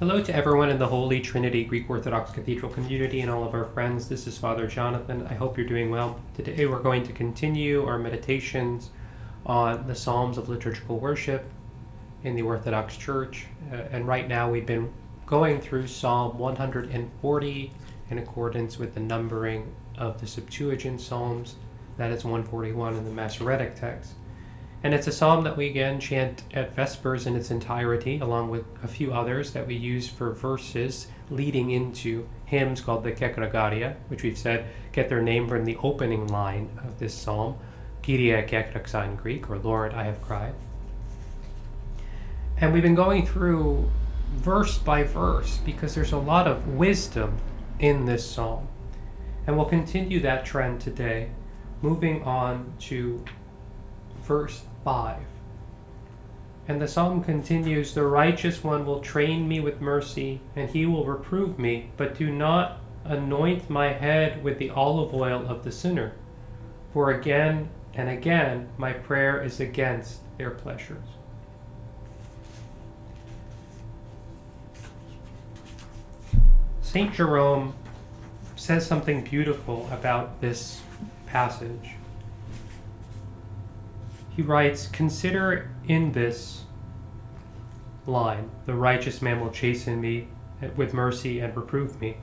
Hello to everyone in the Holy Trinity Greek Orthodox Cathedral community and all of our friends. This is Father Jonathan. I hope you're doing well. Today we're going to continue our meditations on the Psalms of liturgical worship in the Orthodox Church. And right now we've been going through Psalm 140 in accordance with the numbering of the Septuagint Psalms. That is 141 in the Masoretic text. And it's a psalm that we again chant at Vespers in its entirety, along with a few others that we use for verses leading into hymns called the Kekragaria, which we've said get their name from the opening line of this psalm, Kyrie kekraksa in Greek, or Lord, I have cried. And we've been going through verse by verse because there's a lot of wisdom in this psalm. And we'll continue that trend today, moving on to verse 5. And the psalm continues, "The righteous one will train me with mercy, and he will reprove me, but do not anoint my head with the olive oil of the sinner. For again and again my prayer is against their pleasures." St. Jerome says something beautiful about this passage. He writes, "Consider in this line, the righteous man will chasten me with mercy and reprove me.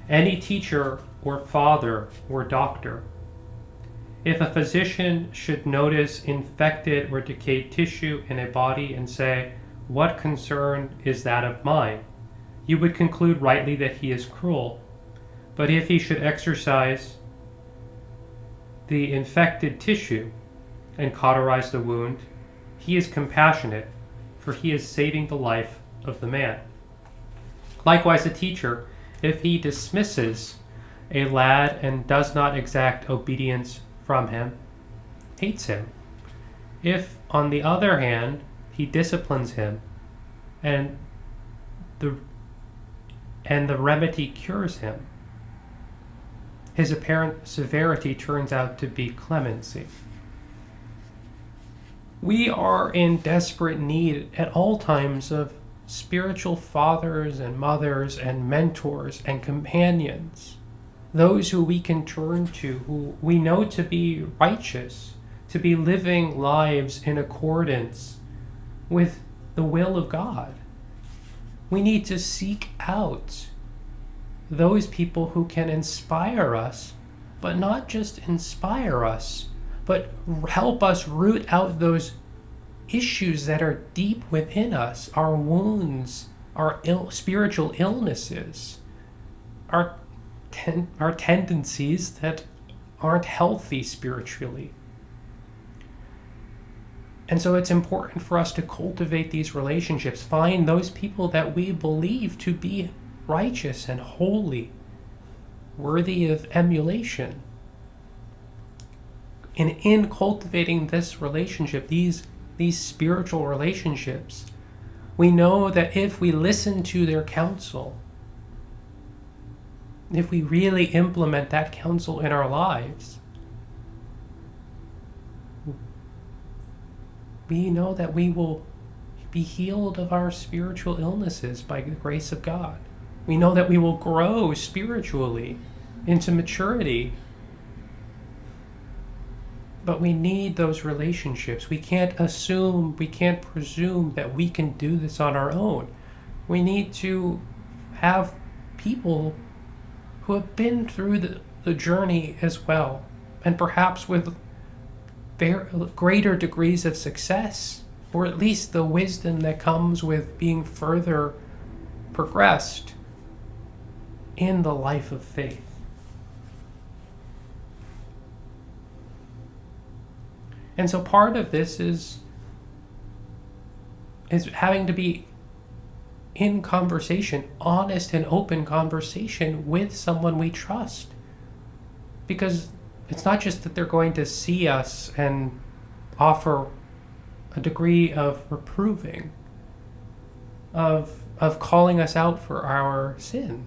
Any teacher or father or doctor, if a physician should notice infected or decayed tissue in a body and say, 'What concern is that of mine?' you would conclude rightly that he is cruel. But if he should exercise the infected tissue and cauterize the wound, he is compassionate, for he is saving the life of the man. Likewise, a teacher, if he dismisses a lad and does not exact obedience from him, hates him. If, on the other hand, he disciplines him and the remedy cures him, his apparent severity turns out to be clemency." We are in desperate need at all times of spiritual fathers and mothers and mentors and companions, those who we can turn to, who we know to be righteous, to be living lives in accordance with the will of God. We need to seek out those people who can inspire us, but not just inspire us, but help us root out those issues that are deep within us, our wounds, our spiritual illnesses, our tendencies that aren't healthy spiritually. And so it's important for us to cultivate these relationships, find those people that we believe to be righteous and holy, worthy of emulation. And in cultivating this relationship, these spiritual relationships, we know that if we listen to their counsel, if we really implement that counsel in our lives, we know that we will be healed of our spiritual illnesses by the grace of God. We know that we will grow spiritually into maturity. But we need those relationships. We can't presume that we can do this on our own. We need to have people who have been through the journey as well, and perhaps with greater degrees of success, or at least the wisdom that comes with being further progressed in the life of faith. And so part of this is having to be in conversation, honest and open conversation with someone we trust. Because it's not just that they're going to see us and offer a degree of reproving, of calling us out for our sin.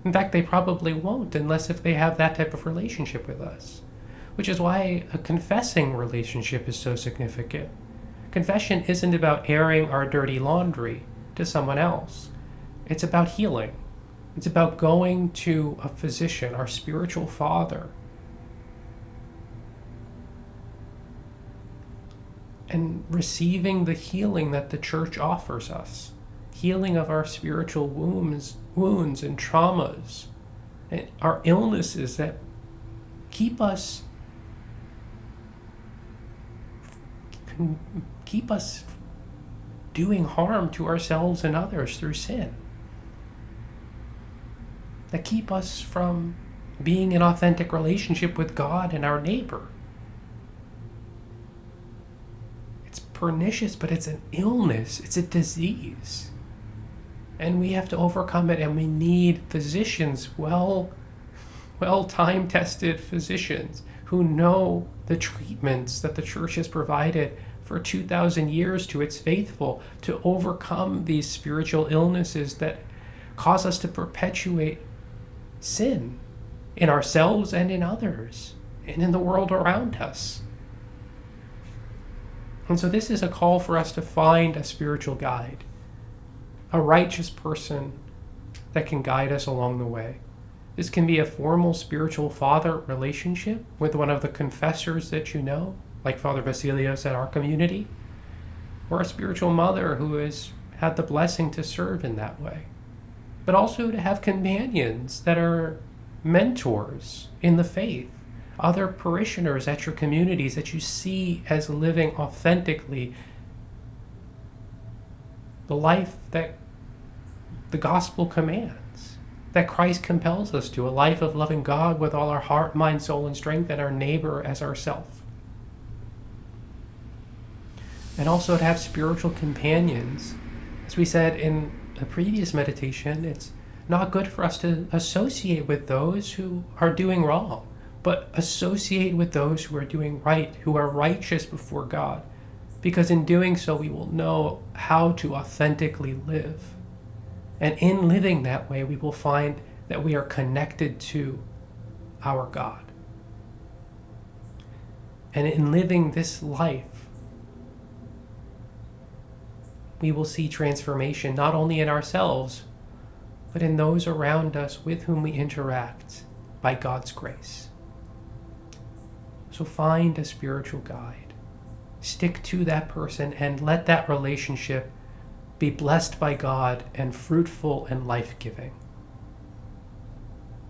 In fact, they probably won't unless if they have that type of relationship with us. Which is why a confessing relationship is so significant. Confession isn't about airing our dirty laundry to someone else. It's about healing. It's about going to a physician, our spiritual father, and receiving the healing that the church offers us. Healing of our spiritual wounds and traumas, and our illnesses that keep us doing harm to ourselves and others through sin, that keep us from being in authentic relationship with God and our neighbor. It's pernicious, but it's an illness, it's a disease. And we have to overcome it, and we need physicians, well time-tested physicians who know the treatments that the church has provided for 2,000 years to its faithful to overcome these spiritual illnesses that cause us to perpetuate sin in ourselves and in others and in the world around us. And so this is a call for us to find a spiritual guide, a righteous person that can guide us along the way. This can be a formal spiritual father relationship with one of the confessors that you know, like Father Vasilios at our community, or a spiritual mother who has had the blessing to serve in that way. But also to have companions that are mentors in the faith, other parishioners at your communities that you see as living authentically the life that the gospel commands, that Christ compels us to, a life of loving God with all our heart, mind, soul, and strength, and our neighbor as ourself. And also to have spiritual companions. As we said in a previous meditation, it's not good for us to associate with those who are doing wrong, but associate with those who are doing right, who are righteous before God, because in doing so we will know how to authentically live. And in living that way, we will find that we are connected to our God. And in living this life, we will see transformation not only in ourselves, but in those around us with whom we interact by God's grace. So find a spiritual guide. Stick to that person and let that relationship be blessed by God and fruitful and life-giving.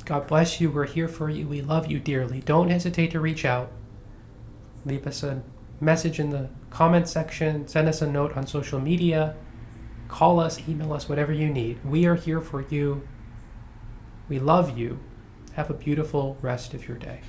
God bless you. We're here for you. We love you dearly. Don't hesitate to reach out. Leave us a message in the comment section. Send us a note on social media. Call us, email us, whatever you need. We are here for you. We love you. Have a beautiful rest of your day.